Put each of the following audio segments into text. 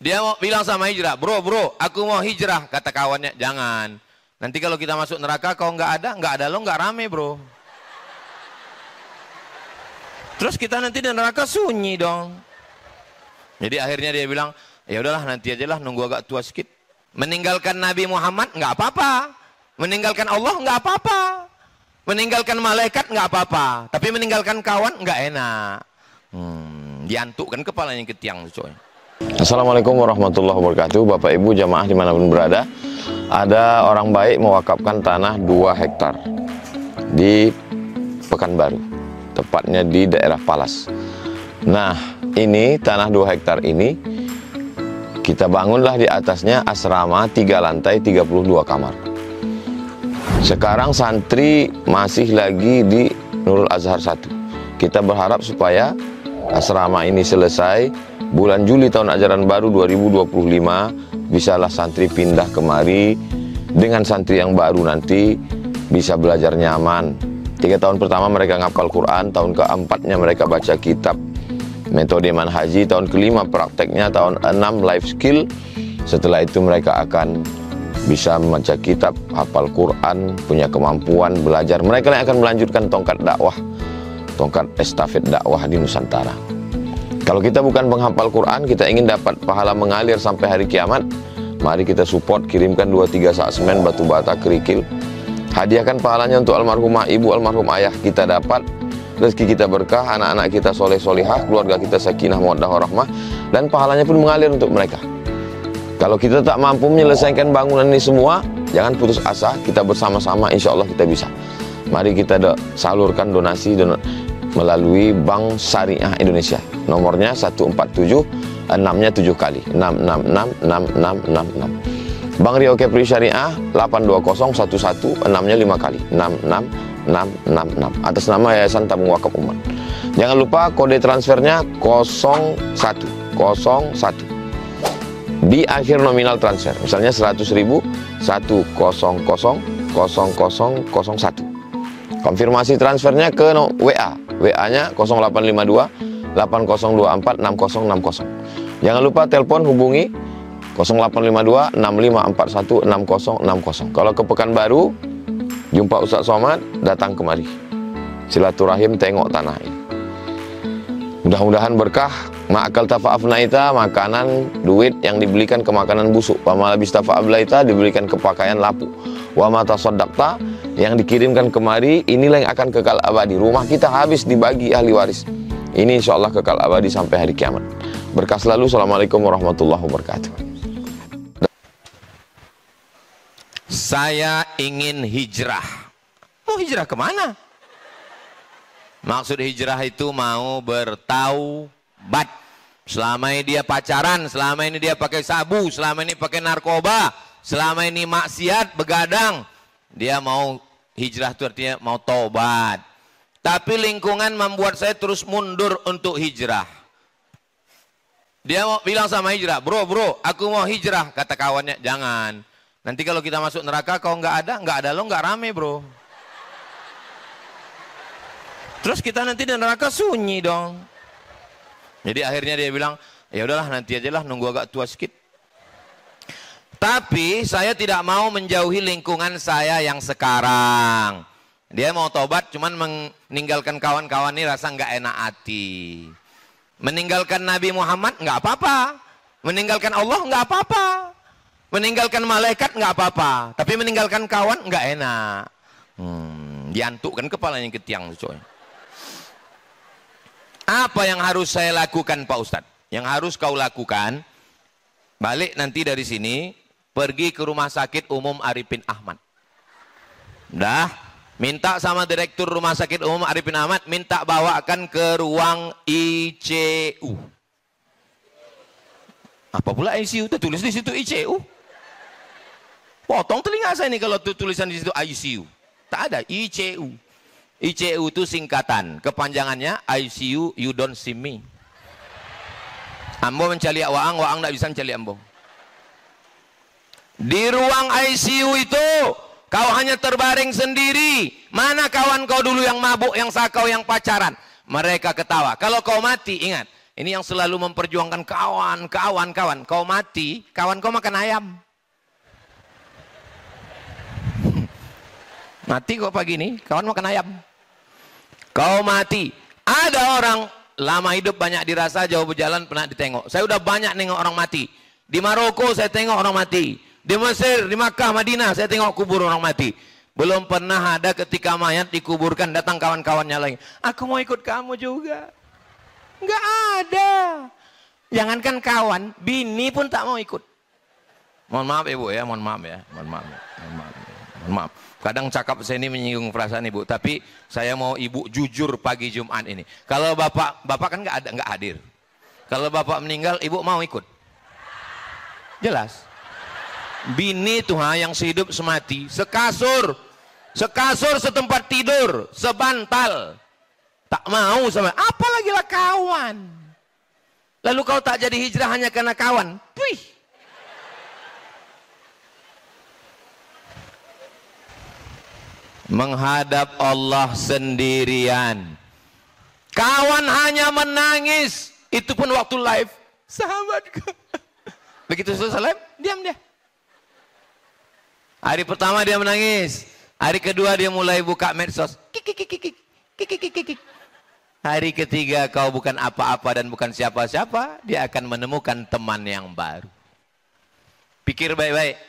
Dia mau bilang sama hijrah, bro, aku mau hijrah. Kata kawannya, jangan. Nanti kalau kita masuk neraka, kau nggak ada lo nggak rame, bro. Terus kita nanti di neraka sunyi dong. Jadi akhirnya dia bilang, ya udahlah nanti aja lah, nunggu agak tua sedikit. Meninggalkan Nabi Muhammad nggak apa-apa, meninggalkan Allah nggak apa-apa, meninggalkan malaikat nggak apa-apa, tapi meninggalkan kawan nggak enak. Diantukkan kepalanya ke tiang, coy. Assalamualaikum warahmatullahi wabarakatuh. Bapak Ibu jamaah dimanapun berada, ada orang baik mewakafkan tanah 2 hektar di Pekanbaru, tepatnya di daerah Palas. Nah, ini tanah 2 hektar ini kita bangunlah di atasnya asrama 3 lantai 32 kamar. Sekarang santri masih lagi di Nurul Azhar 1. Kita berharap supaya asrama ini selesai bulan Juli tahun ajaran baru 2025, bisalah santri pindah kemari. Dengan santri yang baru nanti bisa belajar nyaman. 3 tahun pertama mereka ngapal Quran, tahun keempatnya mereka baca kitab metode manhaji, tahun kelima prakteknya, tahun 6 life skill. Setelah itu mereka akan bisa membaca kitab, hafal Quran, punya kemampuan belajar. Mereka yang akan melanjutkan tongkat dakwah, tongkat estafet dakwah di Nusantara. Kalau kita bukan penghafal Quran, kita ingin dapat pahala mengalir sampai hari kiamat, mari kita support, kirimkan 2-3 sak semen, batu bata, kerikil. Hadiahkan pahalanya untuk almarhumah ibu, almarhum ayah, kita dapat rezeki kita berkah, anak-anak kita soleh solihah, keluarga kita sakinah mawaddah warahmah, dan pahalanya pun mengalir untuk mereka. Kalau kita tak mampu menyelesaikan bangunan ini semua, jangan putus asa, kita bersama-sama insya Allah kita bisa. Mari kita salurkan donasi melalui Bank Syariah Indonesia. Nomornya 147, 6-nya 7 kali, 6666666. Bank Rio Kepri Syariah 82011, 6-nya 5 kali, 66666. Atas nama Yayasan Tabung Wakaf Umat. Jangan lupa kode transfernya 0101. Di akhir nominal transfer, misalnya 100.000, 1000001. Konfirmasi transfernya ke WA. WA-nya 0852 8024 6060. Jangan lupa telepon hubungi 0852 6541 6060. Kalau ke Pekanbaru, jumpa Ustaz Somad, datang kemari. Silaturahim tengok tanah ini. Mudah-mudahan berkah. Ma'akal tafa'afnaita, makanan, duit yang dibelikan ke makanan busuk. Wa malabis tafa'ablaita, dibelikan ke pakaian lapuk. Wa mata soddaqta, yang dikirimkan kemari, inilah yang akan kekal abadi. Rumah kita habis dibagi ahli waris. Ini insya Allah kekal abadi sampai hari kiamat. Berkah selalu. Assalamualaikum warahmatullahi wabarakatuh. Saya ingin hijrah. Mau hijrah kemana? Maksud hijrah itu mau bertaubat. Selama ini dia pacaran, selama ini dia pakai sabu, selama ini pakai narkoba, selama ini maksiat, begadang. Dia mau hijrah itu artinya mau taubat. Tapi lingkungan membuat saya terus mundur untuk hijrah. Dia mau bilang sama hijrah, bro, aku mau hijrah. Kata kawannya, jangan. Nanti kalau kita masuk neraka, kau nggak ada lo nggak rame, bro. Terus kita nanti di neraka sunyi dong. Jadi akhirnya dia bilang, ya udahlah nanti aja lah, nunggu agak tua sedikit. Tapi saya tidak mau menjauhi lingkungan saya yang sekarang. Dia mau tobat, cuman meninggalkan kawan-kawan ini rasa nggak enak hati. Meninggalkan Nabi Muhammad nggak apa-apa, meninggalkan Allah nggak apa-apa, meninggalkan malaikat nggak apa-apa, tapi meninggalkan kawan nggak enak. Diantukkan kepalanya ke tiang, coy. Apa yang harus saya lakukan, Pak Ustadz? Yang harus kau lakukan, balik nanti dari sini, pergi ke Rumah Sakit Umum Arifin Ahmad. Dah, minta sama Direktur Rumah Sakit Umum Arifin Ahmad, minta bawakan ke ruang ICU. Apa pula ICU? Tertulis di situ ICU. Potong telinga saya nih kalau tulisan di situ ICU. Tak ada, ICU. ICU itu singkatan, kepanjangannya ICU you don't see me. Ambo mencari waang, waang tidak bisa mencari ambo. Di ruang ICU itu kau hanya terbaring sendiri. Mana kawan kau dulu yang mabuk, yang sakau, yang pacaran? Mereka ketawa. Kalau kau mati, ingat, Ini yang selalu memperjuangkan kawan. Kau mati, kawan kau makan ayam. Mati kok pagi ini, kawan makan ayam. Kau mati. Ada orang lama hidup banyak dirasa, jauh berjalan pernah ditengok. Saya udah banyak nengok orang mati. Di Maroko saya tengok orang mati. Di Mesir, di Makkah, Madinah saya tengok kubur orang mati. Belum pernah ada ketika mayat dikuburkan datang kawan-kawannya lagi. Aku mau ikut kamu juga. Enggak ada. Jangankan kawan, bini pun tak mau ikut. Mohon maaf ibu ya, mohon maaf ya. Mohon maaf. Kadang cakap saya ini menyinggung perasaan ibu, tapi saya mau ibu jujur pagi Jumat ini. Kalau bapak kan nggak hadir. Kalau bapak meninggal, ibu mau ikut? Jelas. Bini tuh yang sehidup semati, sekasur setempat tidur, sebantal, tak mau sama. Apalagi lah kawan. Lalu kau tak jadi hijrah hanya karena kawan? Wih. Menghadap Allah sendirian. Kawan hanya menangis. Itu pun waktu live. Sahabatku. Begitu selesai live, diam dia. Hari pertama dia menangis. Hari kedua dia mulai buka medsos. Hari ketiga kau bukan apa-apa dan bukan siapa-siapa. Dia akan menemukan teman yang baru. Pikir baik-baik.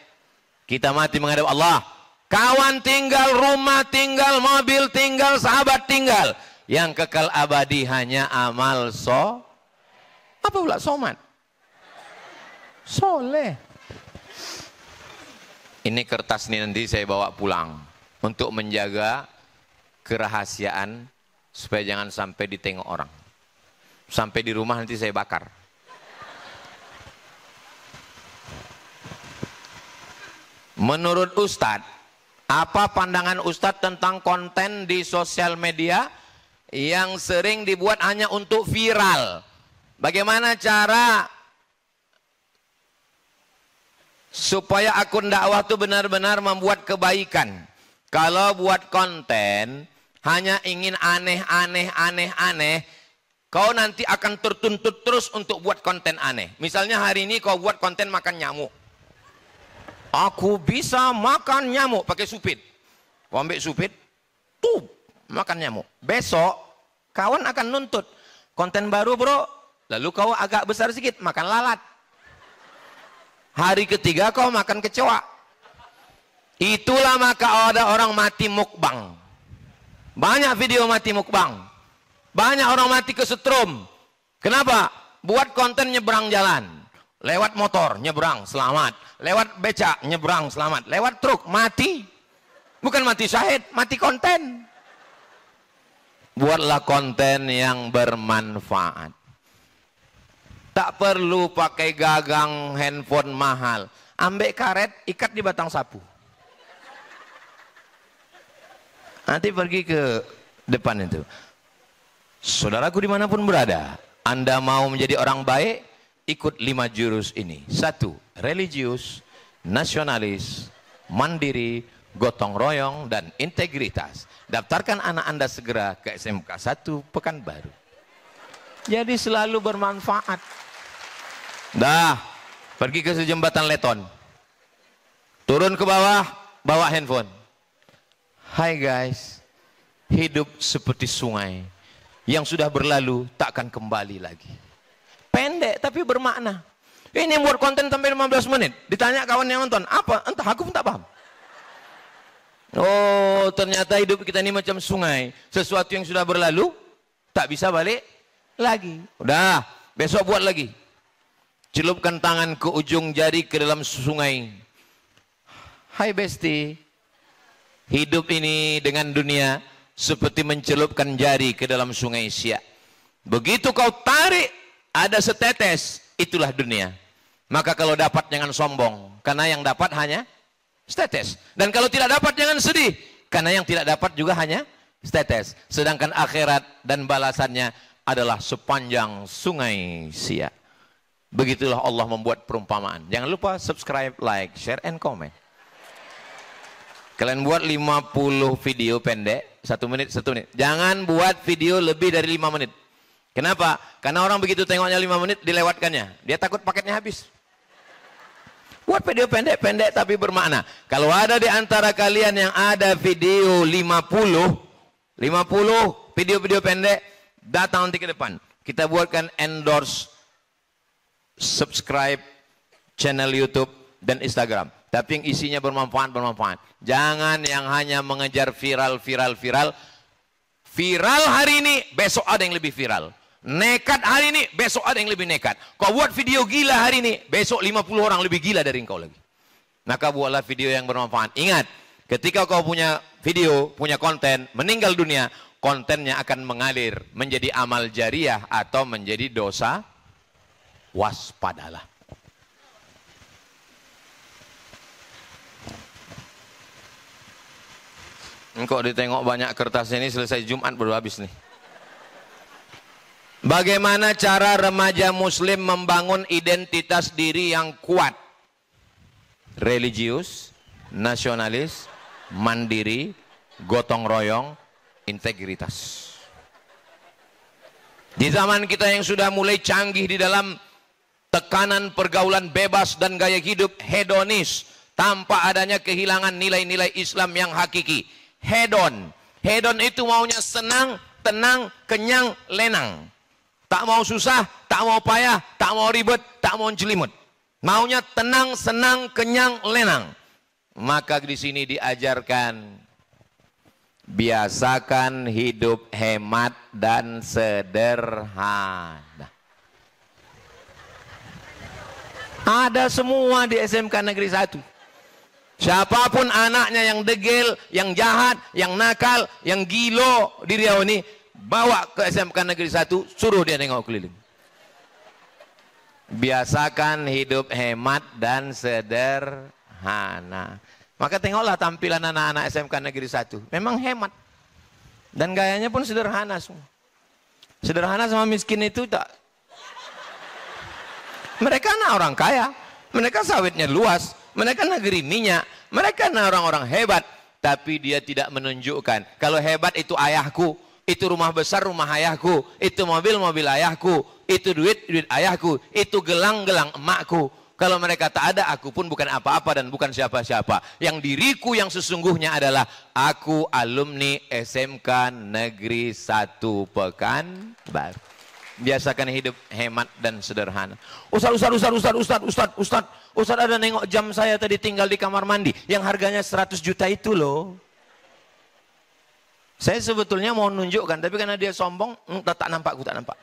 Kita mati menghadap Allah. Kawan tinggal, rumah tinggal, mobil tinggal, sahabat tinggal. Yang kekal abadi hanya amal apa pula somat? Soleh. Ini kertas ini nanti saya bawa pulang. Untuk menjaga kerahasiaan. Supaya jangan sampai ditengok orang. Sampai di rumah nanti saya bakar. Menurut Ustadz, apa pandangan Ustadz tentang konten di sosial media yang sering dibuat hanya untuk viral? Bagaimana cara supaya akun dakwah itu benar-benar membuat kebaikan? Kalau buat konten hanya ingin aneh, kau nanti akan tertuntut terus untuk buat konten aneh. Misalnya hari ini kau buat konten makan nyamuk. Aku bisa makan nyamuk pakai supit. Kau ambil supit, tuh makan nyamuk. Besok kawan akan nuntut konten baru bro. Lalu kau agak besar sedikit makan lalat. Hari ketiga kau makan kecoa. Itulah maka ada orang mati mukbang. Banyak video mati mukbang. Banyak orang mati kesetrum. Kenapa? Buat konten nyebrang jalan. Lewat motor, nyebrang, selamat. Lewat becak, nyebrang, selamat. Lewat truk, mati. Bukan mati syahid, mati konten. Buatlah konten yang bermanfaat. Tak perlu pakai gagang handphone mahal. Ambek karet, ikat di batang sapu. Nanti pergi ke depan itu. Saudaraku dimanapun berada, Anda mau menjadi orang baik, ikut 5 jurus ini. 1. Religius, nasionalis, mandiri, gotong royong, dan integritas. Daftarkan anak Anda segera ke SMK 1 Pekanbaru. Jadi selalu bermanfaat. Dah, pergi ke jembatan Leton. Turun ke bawah, bawa handphone. Hai guys, hidup seperti sungai yang sudah berlalu tak akan kembali lagi. Pendek tapi bermakna. Ini buat konten sampai 15 menit. Ditanya kawan yang nonton, apa? Entah, aku pun tak paham. Oh, ternyata hidup kita ini macam sungai. Sesuatu yang sudah berlalu, tak bisa balik lagi. Udah, besok buat lagi. Celupkan tangan ke ujung jari ke dalam sungai. Hai besti. Hidup ini dengan dunia seperti mencelupkan jari ke dalam sungai Siak. Begitu kau tarik, ada setetes, itulah dunia. Maka kalau dapat jangan sombong, karena yang dapat hanya setetes. Dan kalau tidak dapat jangan sedih, karena yang tidak dapat juga hanya setetes. Sedangkan akhirat dan balasannya adalah sepanjang sungai Siak. Begitulah Allah membuat perumpamaan. Jangan lupa subscribe, like, share, and comment. Kalian buat 50 video pendek, 1 menit, 1 menit. Jangan buat video lebih dari 5 menit. Kenapa? Karena orang begitu tengoknya 5 menit dilewatkannya. Dia takut paketnya habis. Buat video pendek-pendek tapi bermakna. Kalau ada di antara kalian yang ada video 50 video-video pendek, datang nanti ke depan. Kita buatkan endorse, subscribe channel YouTube dan Instagram. Tapi yang isinya bermanfaat. Jangan yang hanya mengejar viral. Viral hari ini, besok ada yang lebih viral. Nekat hari ini, besok ada yang lebih nekat. Kau buat video gila hari ini, besok 50 orang lebih gila dari engkau lagi. Maka buatlah video yang bermanfaat. Ingat, ketika kau punya video, punya konten, meninggal dunia, kontennya akan mengalir menjadi amal jariah atau menjadi dosa. Waspadalah. Engkau ditengok banyak kertas ini, selesai Jumat baru habis nih. Bagaimana cara remaja muslim membangun identitas diri yang kuat? Religius, nasionalis, mandiri, gotong royong, integritas. Di zaman kita yang sudah mulai canggih di dalam tekanan pergaulan bebas dan gaya hidup hedonis, tanpa adanya kehilangan nilai-nilai Islam yang hakiki. Hedon itu maunya senang, tenang, kenyang, lenang. Tak mau susah, tak mau payah, tak mau ribet, tak mau jelimut. Maunya tenang, senang, kenyang, lenang. Maka di sini diajarkan, biasakan hidup hemat dan sederhana. Ada semua di SMK Negeri 1. Siapapun anaknya yang degil, yang jahat, yang nakal, yang gilo di Riau ini, bawa ke SMK Negeri 1, suruh dia nengok keliling. Biasakan hidup hemat dan sederhana. Maka tengoklah tampilan anak-anak SMK Negeri 1. Memang hemat. Dan gayanya pun sederhana semua. Sederhana sama miskin itu tak. Mereka anak orang kaya. Mereka sawitnya luas. Mereka negeri minyak. Mereka orang-orang hebat. Tapi dia tidak menunjukkan. Kalau hebat itu ayahku. Itu rumah besar rumah ayahku. Itu mobil ayahku. Itu duit ayahku. Itu gelang emakku. Kalau mereka tak ada, aku pun bukan apa-apa dan bukan siapa-siapa. Yang diriku yang sesungguhnya adalah aku alumni SMK Negeri 1 Pekanbaru. Biasakan hidup hemat dan sederhana. Ustaz ada nengok jam saya tadi tinggal di kamar mandi yang harganya 100 juta itu loh. Saya sebetulnya mau nunjukkan, tapi karena dia sombong, tak nampak, aku tak nampak.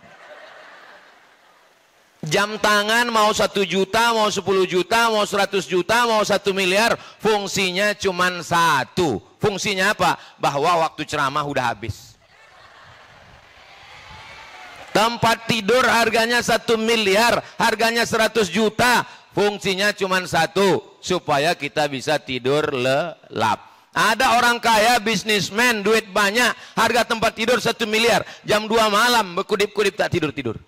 Jam tangan mau 1 juta, mau 10 juta, mau 100 juta, mau 1 miliar, fungsinya cuma satu. Fungsinya apa? Bahwa waktu ceramah udah habis. Tempat tidur harganya 1 miliar, harganya 100 juta, fungsinya cuma satu, supaya kita bisa tidur lelap. Ada orang kaya, bisnismen, duit banyak, harga tempat tidur 1 miliar, jam 2 malam berkudip-kudip tak tidur-tidur.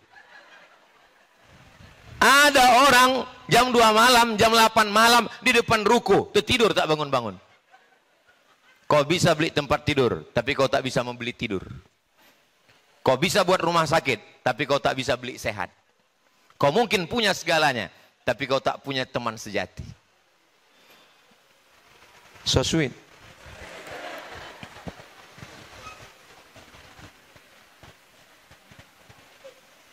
Ada orang jam 2 malam, jam 8 malam di depan ruko, tertidur tak bangun-bangun. Kau bisa beli tempat tidur, tapi kau tak bisa membeli tidur. Kau bisa buat rumah sakit, tapi kau tak bisa beli sehat. Kau mungkin punya segalanya, tapi kau tak punya teman sejati. So sweet.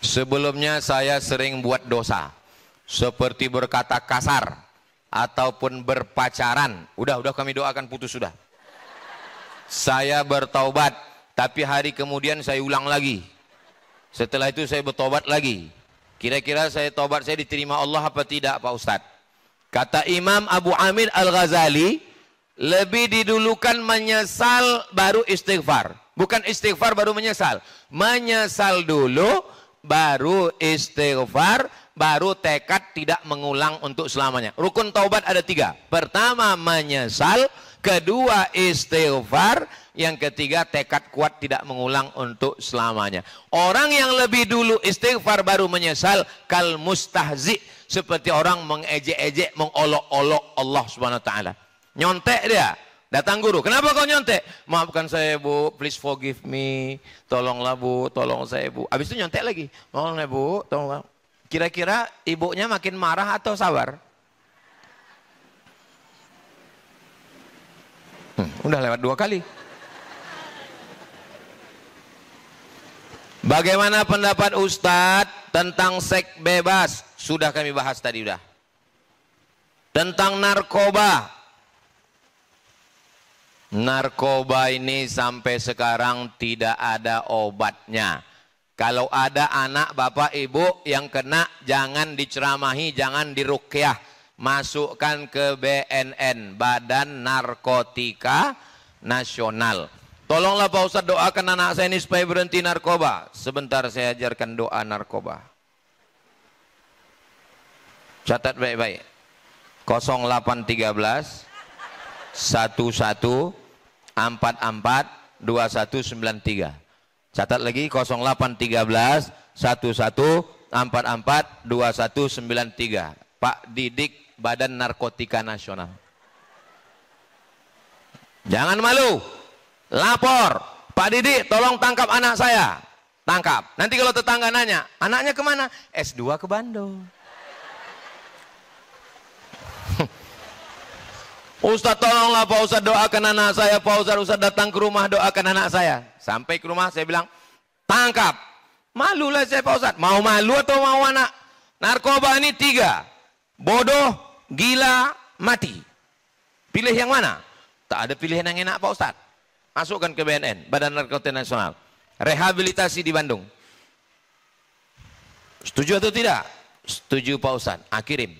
Sebelumnya saya sering buat dosa, seperti berkata kasar, ataupun berpacaran. Udah kami doakan putus sudah. Saya bertaubat, tapi hari kemudian saya ulang lagi. Setelah itu saya bertobat lagi. Kira-kira saya tobat saya diterima Allah apa tidak Pak Ustadz? Kata Imam Abu Amir Al-Ghazali, lebih didulukan menyesal baru istighfar. Bukan istighfar baru menyesal. Menyesal dulu, baru istighfar, baru tekad tidak mengulang untuk selamanya. Rukun taubat ada 3. Pertama menyesal, kedua istighfar, yang ketiga tekad kuat tidak mengulang untuk selamanya. Orang yang lebih dulu istighfar baru menyesal, kal mustahzi, seperti orang mengejek-ejek, mengolok-olok Allah Subhanahu wa taala. Nyontek dia, Datang guru, kenapa kau nyontek? Maafkan saya bu, please forgive me. Tolonglah bu, tolong saya bu. Habis itu nyontek lagi. Tolonglah bu, tolonglah. Kira-kira ibunya makin marah atau sabar? Udah lewat 2 kali. Bagaimana pendapat Ustadz tentang seks bebas? Sudah kami bahas tadi udah. Tentang narkoba. Narkoba ini sampai sekarang tidak ada obatnya. Kalau ada anak bapak ibu yang kena, jangan diceramahi, jangan diruqyah. Masukkan ke BNN, Badan Narkotika Nasional. Tolonglah Pak Ustadz doakan anak saya ini supaya berhenti narkoba. Sebentar saya ajarkan doa narkoba. Catat baik-baik. 0813 11 44 2193. Catat lagi 0813 11 44 2193. Pak Didik, Badan Narkotika Nasional. Jangan malu. Lapor. Pak Didik, tolong tangkap anak saya. Tangkap. Nanti kalau tetangga nanya, anaknya kemana? S2 ke Bandung. Ustadz tolonglah Pak Ustadz doakan anak saya. Pak Ustadz datang ke rumah doakan anak saya. Sampai ke rumah saya bilang, tangkap. Malulah saya Pak Ustadz. Mau malu atau mau anak? Narkoba ini 3. Bodoh, gila, mati. Pilih yang mana? Tak ada pilihan yang enak Pak Ustadz. Masukkan ke BNN, Badan Narkotika Nasional. Rehabilitasi di Bandung. Setuju atau tidak? Setuju Pak Ustadz. Kirim.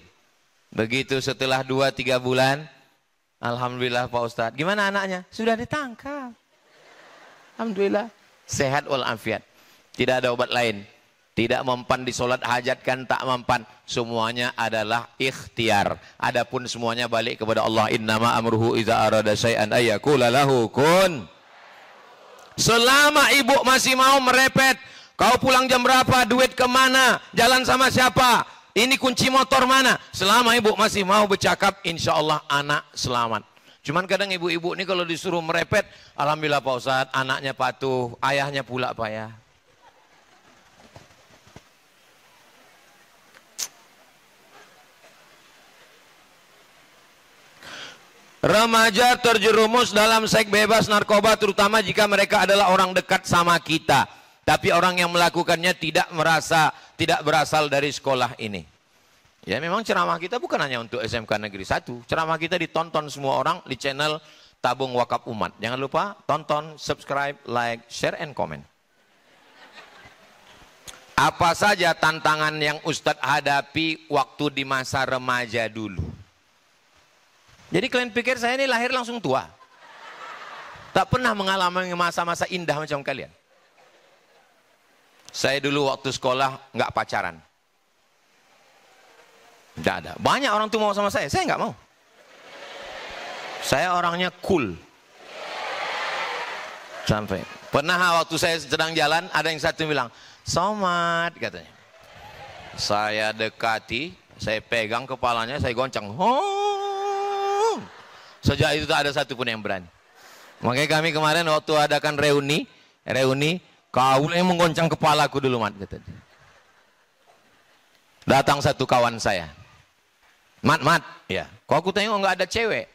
Begitu setelah 2-3 bulan, alhamdulillah Pak Ustadz. Gimana anaknya? Sudah ditangkap. Alhamdulillah. Sehat walafiat. Tidak ada obat lain. Tidak mempan di sholat hajat kan tak mempan. Semuanya adalah ikhtiar. Adapun semuanya balik kepada Allah. Innama amruhu iza arada syai'an ayyakula lahu kun. Selama ibu masih mau merepet, kau pulang jam berapa, duit kemana, jalan sama siapa, ini kunci motor mana. Selama ibu masih mau bercakap, insya Allah anak selamat. Cuman kadang ibu-ibu ini kalau disuruh merepet, alhamdulillah Pak Ustadz, anaknya patuh, ayahnya pula payah. Remaja terjerumus dalam seks bebas narkoba terutama jika mereka adalah orang dekat sama kita. Tapi orang yang melakukannya tidak berasal dari sekolah ini. Ya memang ceramah kita bukan hanya untuk SMK Negeri 1. Ceramah kita ditonton semua orang di channel Tabung Wakaf Umat. Jangan lupa tonton, subscribe, like, share, and comment. Apa saja tantangan yang Ustadz hadapi waktu di masa remaja dulu? Jadi kalian pikir saya ini lahir langsung tua? Tak pernah mengalami masa-masa indah macam kalian. Saya dulu waktu sekolah nggak pacaran. Nggak ada. Banyak orang tuh mau sama saya nggak mau. Saya orangnya cool. Sampai pernah waktu saya sedang jalan, ada yang satu bilang, Somad katanya. Saya dekati, saya pegang kepalanya, saya goncang. Sejak itu tak ada satupun yang berani. Makanya kami kemarin waktu adakan reuni, kau yang menggoncang kepalaku dulu Mat. Datang satu kawan saya. Mat, ya. Kok aku tengok nggak ada cewek?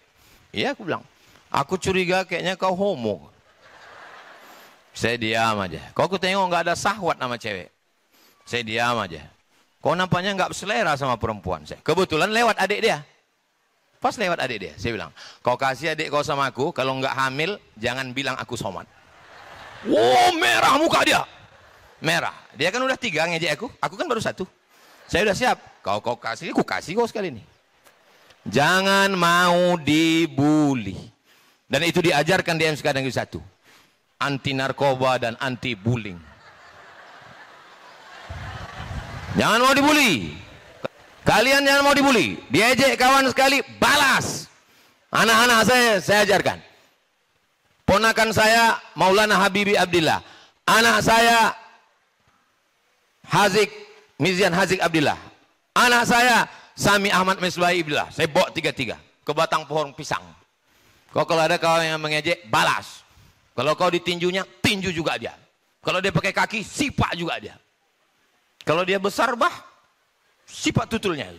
Iya aku bilang. Aku curiga kayaknya kau homo. Saya diam aja. Kok aku tengok nggak ada sahwat sama cewek? Saya diam aja. Kok nampaknya nggak selera sama perempuan? Kebetulan lewat adik dia. Pas lewat adik dia, saya bilang, kau kasih adik kau sama aku, kalau nggak hamil, jangan bilang aku Somad. Wow, merah muka dia. Merah. Dia kan udah 3 ngejek aku kan baru 1. Saya udah siap. Kau kasih, aku kasih kau sekali ini. Jangan mau dibully. Dan itu diajarkan di MSK Negeri 1. Anti narkoba dan anti bullying. Jangan mau dibully. Kalian jangan mau dibully. Diejek kawan sekali, balas. Anak-anak saya ajarkan. Ponakan saya Maulana Habibi Abdillah. Anak saya Mizian Hazik Abdillah. Anak saya Sami Ahmad Misbahi Abdillah. Saya bawa 3-3 ke batang pohon pisang. Kalau ada kau yang mengejek, balas. Kalau kau ditinjunya, tinju juga dia. Kalau dia pakai kaki, sipak juga dia. Kalau dia besar, sipak tutulnya.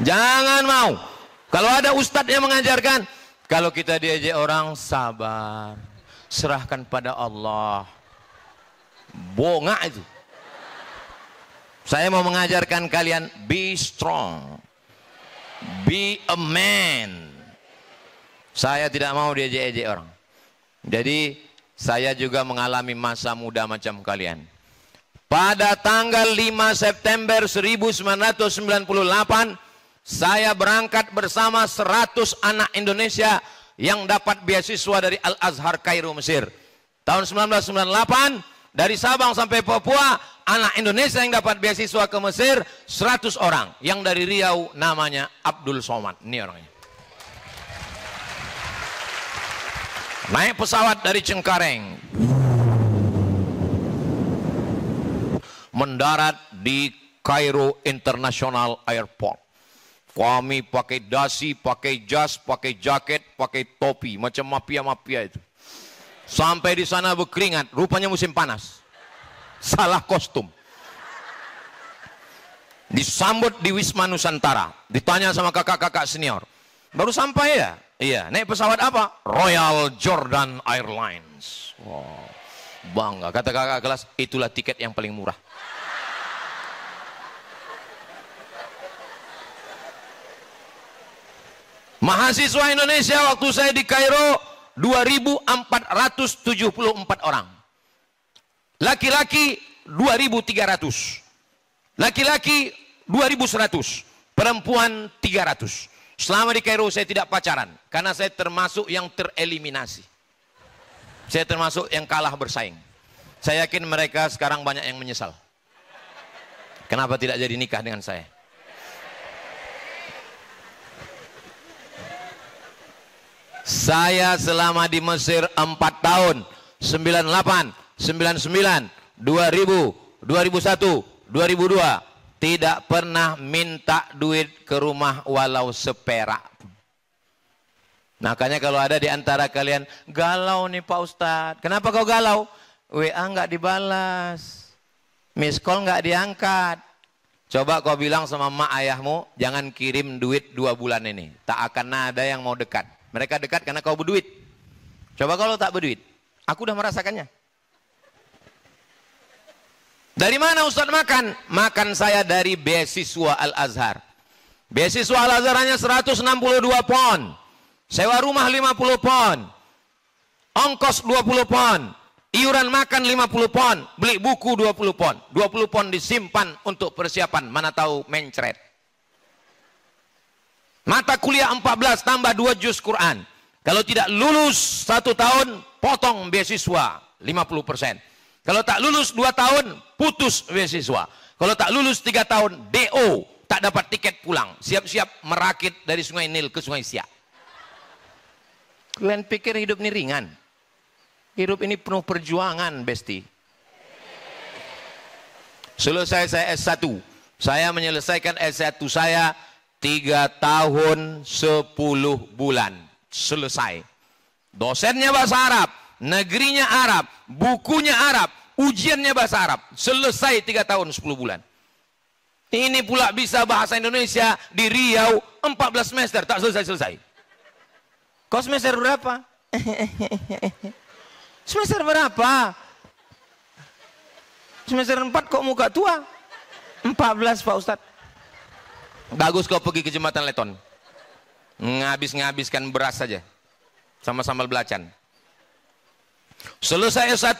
Jangan mau. Kalau ada ustadz yang mengajarkan, kalau kita diajak orang, sabar, serahkan pada Allah. Bonga itu. Saya mau mengajarkan kalian, be strong, be a man. Saya tidak mau diajak-ajak orang. Jadi saya juga mengalami masa muda macam kalian. Pada tanggal 5 September 1998, saya berangkat bersama 100 anak Indonesia yang dapat beasiswa dari Al-Azhar Kairo, Mesir. Tahun 1998, dari Sabang sampai Papua, anak Indonesia yang dapat beasiswa ke Mesir 100 orang. Yang dari Riau namanya Abdul Somad. Ini orangnya. Naik pesawat dari Cengkareng, mendarat di Kairo International Airport. Kami pakai dasi, pakai jas, pakai jaket, pakai topi, macam mafia-mafia itu. Sampai di sana berkeringat, rupanya musim panas. Salah kostum. Disambut di Wisma Nusantara, ditanya sama kakak-kakak senior. Baru sampai ya? Iya, naik pesawat apa? Royal Jordan Airlines. Wow, bangga. Kata kakak kelas, itulah tiket yang paling murah. Mahasiswa Indonesia waktu saya di Kairo 2.474 orang. Laki-laki 2.300. Laki-laki 2.100. Perempuan 300. Selama di Kairo saya tidak pacaran karena saya termasuk yang tereliminasi. Saya termasuk yang kalah bersaing. Saya yakin mereka sekarang banyak yang menyesal. Kenapa tidak jadi nikah dengan saya? Saya selama di Mesir 4 tahun, 98, 99, 2000, 2001, 2002, tidak pernah minta duit ke rumah walau seperak. Makanya kalau ada di antara kalian, galau nih Pak Ustadz. Kenapa kau galau? WA nggak dibalas, miss call nggak diangkat. Coba kau bilang sama mak ayahmu, jangan kirim duit 2 bulan ini. Tak akan ada yang mau dekat. Mereka dekat karena kau berduit. Coba kalau tak berduit, aku udah merasakannya. Dari mana Ustadz makan? Makan saya dari beasiswa Al-Azhar. Beasiswa Al-Azhar hanya 162 pon. Sewa rumah 50 pon. Ongkos 20 pon. Iuran makan 50 pon. Beli buku 20 pon. 20 pon disimpan untuk persiapan. Mana tahu mencret. Mata kuliah 14 tambah 2 juz Quran. Kalau tidak lulus 1 tahun, potong beasiswa 50%. Kalau tak lulus 2 tahun, putus beasiswa. Kalau tak lulus 3 tahun, DO, tak dapat tiket pulang. Siap-siap merakit dari Sungai Nil ke Sungai Siak. Kalian pikir hidup ini ringan? Hidup ini penuh perjuangan, besti. Selesai saya S1. Saya menyelesaikan S1 saya 3 tahun 10 bulan selesai. Dosennya bahasa Arab, negerinya Arab, bukunya Arab, ujiannya bahasa Arab. Selesai 3 tahun 10 bulan. Ini pula bisa bahasa Indonesia di Riau 14 semester tak selesai-selesai. Kau semester berapa? Semester berapa? Semester 4 kok muka tua? 14 Pak Ustadz. Bagus kau pergi ke Jembatan Leton. Ngabiskan beras saja. Sama sambal belacan. Selesai S1,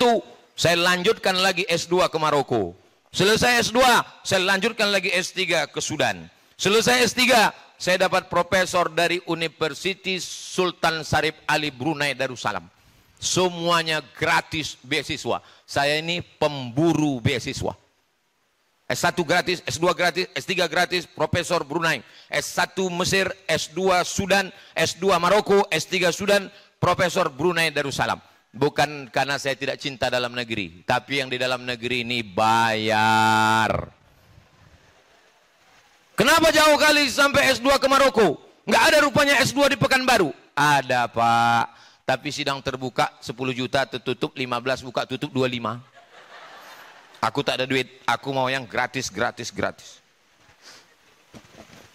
saya lanjutkan lagi S2 ke Maroko. Selesai S2, saya lanjutkan lagi S3 ke Sudan. Selesai S3, saya dapat profesor dari University Sultan Syarif Ali Brunei Darussalam. Semuanya gratis beasiswa. Saya ini pemburu beasiswa. S1 gratis, S2 gratis, S3 gratis, Profesor Brunei. S1 Mesir, S2 Sudan, S2 Maroko, S3 Sudan, Profesor Brunei Darussalam. Bukan karena saya tidak cinta dalam negeri, tapi yang di dalam negeri ini bayar. Kenapa jauh kali sampai S2 ke Maroko? Nggak ada rupanya S2 di Pekanbaru. Ada Pak, tapi sidang terbuka 10 juta tertutup 15, buka tutup 25. Aku tak ada duit, aku mau yang gratis.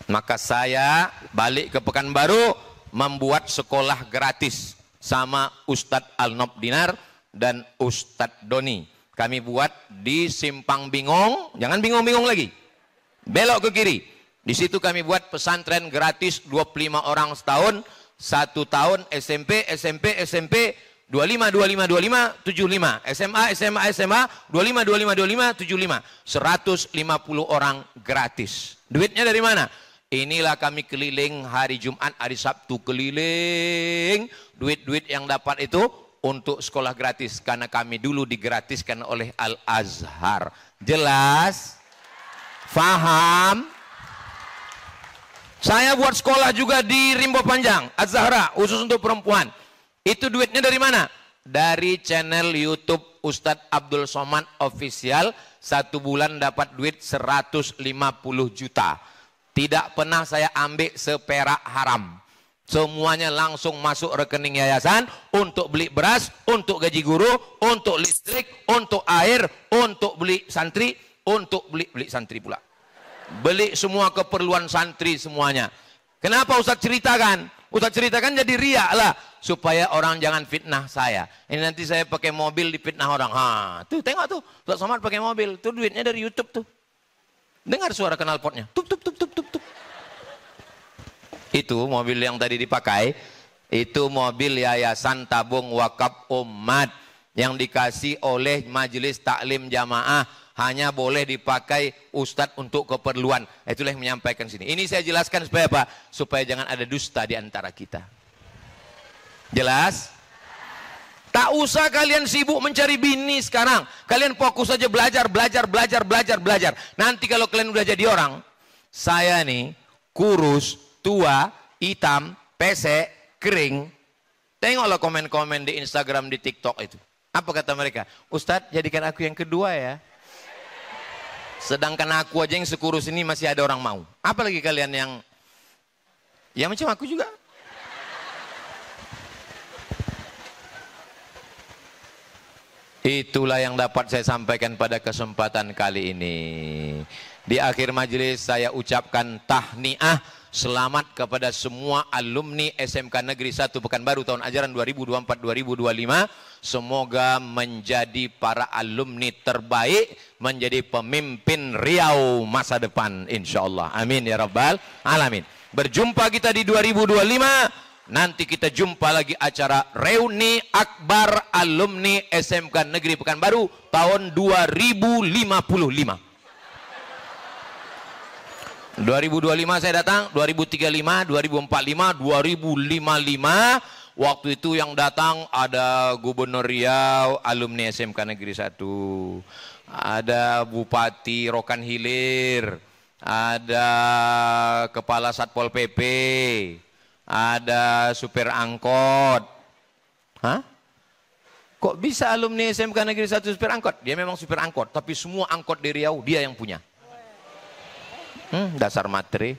Maka saya balik ke Pekanbaru membuat sekolah gratis sama Ustadz Al-Nob Dinar dan Ustadz Doni. Kami buat di Simpang Bingong, jangan bingung-bingung lagi. Belok ke kiri. Di situ kami buat pesantren gratis 25 orang setahun, 1 tahun SMP 25 75 SMA 25 75 150 orang gratis. Duitnya dari mana? Inilah kami keliling hari Jumat, hari Sabtu keliling. Duit-duit yang dapat itu untuk sekolah gratis. Karena kami dulu digratiskan oleh Al-Azhar. Jelas? Faham? Saya buat sekolah juga di Rimbo Panjang, Az-Zahra, khusus untuk perempuan. Itu duitnya dari mana? Dari channel YouTube Ustadz Abdul Somad Official. 1 bulan dapat duit 150 juta. Tidak pernah saya ambil seperak haram. Semuanya langsung masuk rekening yayasan untuk beli beras, untuk gaji guru, untuk listrik, untuk air, untuk beli santri, untuk beli santri pula. Beli semua keperluan santri semuanya. Kenapa Ustadz ceritakan? Ustadz ceritakan jadi riak lah. Supaya orang jangan fitnah saya. Ini nanti saya pakai mobil difitnah orang. Tuh tengok tuh. Ustadz Somad pakai mobil. Tuh duitnya dari YouTube tuh. Dengar suara knalpotnya. Tup. Itu mobil yang tadi dipakai. Itu mobil Yayasan Tabung Wakaf Umat. Yang dikasih oleh Majelis Taklim Jamaah. Hanya boleh dipakai Ustadz untuk keperluan. Itulah yang menyampaikan sini. Ini saya jelaskan supaya apa? Supaya jangan ada dusta di antara kita. Jelas? Tak usah kalian sibuk mencari bini sekarang. Kalian fokus saja belajar. Nanti kalau kalian udah jadi orang. Saya nih kurus, tua, hitam, pesek, kering. Tengoklah komen-komen di Instagram, di TikTok itu. Apa kata mereka? Ustadz jadikan aku yang kedua ya. Sedangkan aku aja yang sekurus ini masih ada orang mau. Apalagi kalian yang ya macam aku juga. Itulah yang dapat saya sampaikan pada kesempatan kali ini. Di akhir majelis saya ucapkan tahniah selamat kepada semua alumni SMK Negeri 1 Pekanbaru tahun ajaran 2024-2025. Semoga menjadi para alumni terbaik, menjadi pemimpin Riau masa depan insyaallah. Amin ya rabbal alamin. Berjumpa kita di 2025. Nanti kita jumpa lagi acara reuni akbar alumni SMK Negeri Pekanbaru tahun 2055. 2025 saya datang, 2035, 2045, 2055. Waktu itu yang datang ada Gubernur Riau, alumni SMK Negeri 1. Ada Bupati Rokan Hilir, ada Kepala Satpol PP, ada supir angkot. Hah? Kok bisa alumni SMK Negeri 1 supir angkot? Dia memang supir angkot, tapi semua angkot di Riau dia yang punya. Dasar materi.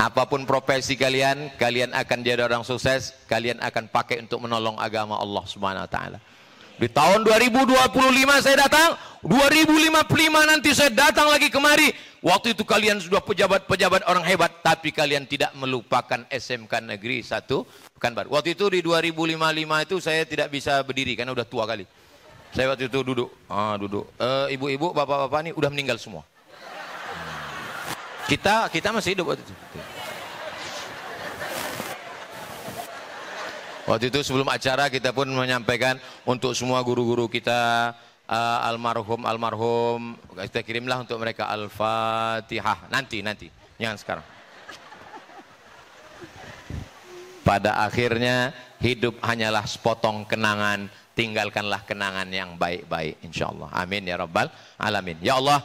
Apapun profesi kalian, kalian akan jadi orang sukses, kalian akan pakai untuk menolong agama Allah Subhanahu wa taala. Di tahun 2025 saya datang, 2055 nanti saya datang lagi kemari. Waktu itu kalian sudah pejabat-pejabat orang hebat, tapi kalian tidak melupakan SMK Negeri 1 Pekanbaru. Waktu itu di 2055 itu saya tidak bisa berdiri karena udah tua kali. Saya waktu itu duduk. Ibu-ibu, bapak-bapak ini udah meninggal semua. Kita masih hidup waktu itu. Waktu itu sebelum acara kita pun menyampaikan untuk semua guru-guru kita almarhum kita kirimlah untuk mereka Al-Fatihah. Nanti jangan sekarang. Pada akhirnya hidup hanyalah sepotong kenangan, tinggalkanlah kenangan yang baik-baik insyaallah. Amin ya rabbal alamin. Ya Allah,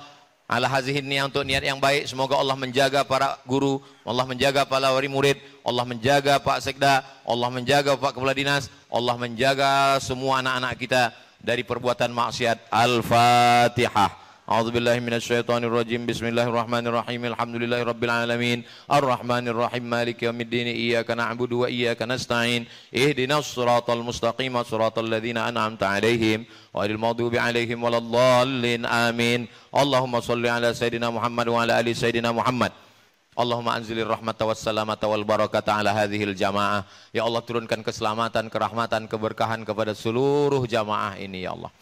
ala hazihin niat untuk niat yang baik, semoga Allah menjaga para guru, Allah menjaga para wali murid, Allah menjaga Pak Sekda, Allah menjaga Pak Kepala Dinas, Allah menjaga semua anak-anak kita dari perbuatan maksiat. Al-Fatihah. A'udzubillahi minasyaitonirrajim. Bismillahirrahmanirrahim. Alhamdulillahirabbil alamin. Arrahmanirrahim. Maliki yaumiddin. Iyyaka na'budu wa iyyaka nasta'in. Ihdinas siratal mustaqim. Shiratal ladzina an'amta 'alaihim ghairil maghdubi 'alaihim waladdallin. Amin. Allahumma shalli ala sayidina Muhammad wa ala ali sayidina Muhammad. Allahumma anzilir rahmata wassalamata wal barakata ala hadhil jamaah. Ya Allah, turunkan keselamatan, kerahmatan, keberkahan kepada seluruh jamaah ini ya Allah.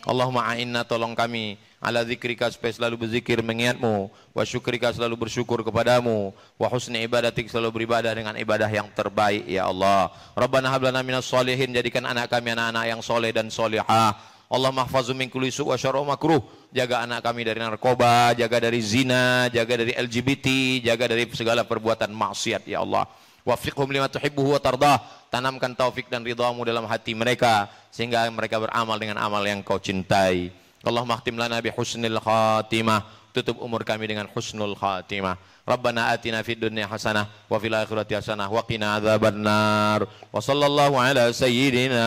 Allahumma a'inna, tolong kami, ala zikrika, supaya selalu berzikir mengingatmu, wa syukrika, selalu bersyukur kepadamu, wa husni ibadatik, selalu beribadah dengan ibadah yang terbaik ya Allah. Rabbana hablana minas solihin, jadikan anak kami anak-anak yang soleh dan solihah. Allah mahfazu min kulli su' wa syarru makruh, jaga anak kami dari narkoba, jaga dari zina, jaga dari LGBT, jaga dari segala perbuatan maksiat ya Allah. Wafiqhum lima tuhibbuhu wa tardah, tanamkan taufik dan ridhamu dalam hati mereka sehingga mereka beramal dengan amal yang kau cintai. Allahumma khtim lana bi husnil khatimah, tutup umur kami dengan husnul khatimah. Rabbana atina fid dunya hasanah wa fil akhirati hasanah wa qina adzabannar. Wa sallallahu ala sayyidina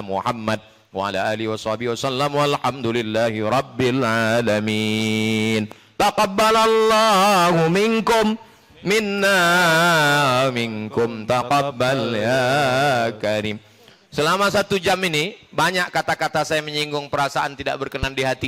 Muhammad wa ala alihi washabihi wasallam walhamdulillahi rabbil alamin. Taqabbalallahu minkum minna minkum taqabbal ya karim. Selama 1 jam ini banyak kata-kata saya menyinggung perasaan tidak berkenan di hati.